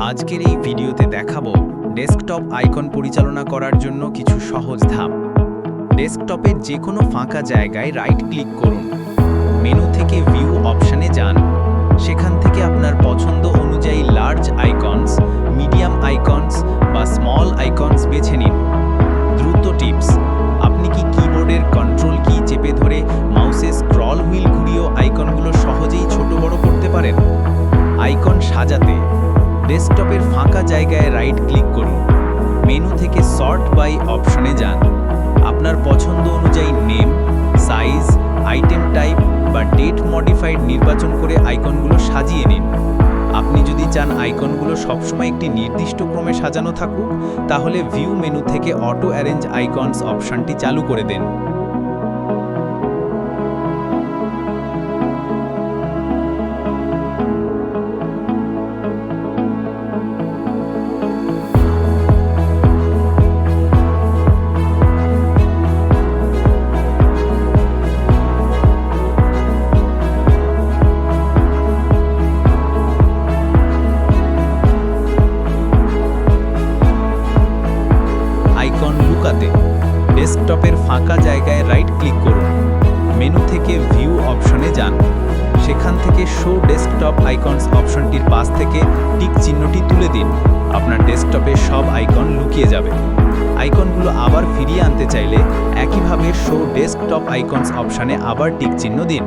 আজকের এই ভিডিওতে দেখাবো ডেস্কটপ আইকন পরিচালনা করার জন্য কিছু সহজ ধাপ। ডেস্কটপের যে কোনো ফাঁকা জায়গায় রাইট ক্লিক করুন, মেনু থেকে ভিউ অপশানে যান। সেখান থেকে আপনার পছন্দ অনুযায়ী লার্জ আইকনস, মিডিয়াম আইকনস বা স্মল আইকনস বেছে নিন। দ্রুত টিপস, আপনি কি কিবোর্ডের কন্ট্রোল কি চেপে ধরে মাউসের স্ক্রল হুইল ঘুরিয়েও আইকনগুলো সহজেই ছোট বড় করতে পারেন? আইকন সাজাতে ডেস্কটপের ফাঁকা জায়গায় রাইট ক্লিক করুন, মেনু থেকে সর্ট বাই অপশনে যান। আপনার পছন্দ অনুযায়ী নেম, সাইজ, আইটেম টাইপ বা ডেট মডিফাইড নির্বাচন করে আইকনগুলো সাজিয়ে নিন। আপনি যদি চান আইকনগুলো সবসময় একটি নির্দিষ্ট ক্রমে সাজানো থাকুক, তাহলে ভিউ মেনু থেকে অটো অ্যারেঞ্জ আইকনস অপশনটি চালু করে দেন। লুকাতে ডেস্কটপের ফাঁকা জায়গায় রাইট ক্লিক করুন, মেনু থেকে ভিউ অপশনে যান। সেখান থেকে শো ডেস্কটপ আইকনস অপশনটির পাশ থেকে টিক চিহ্নটি তুলে দিন। আপনার ডেস্কটপে সব আইকন লুকিয়ে যাবে। আইকনগুলো আবার ফিরিয়ে আনতে চাইলে একইভাবে শো ডেস্কটপ আইকনস অপশনে আবার টিক চিহ্ন দিন।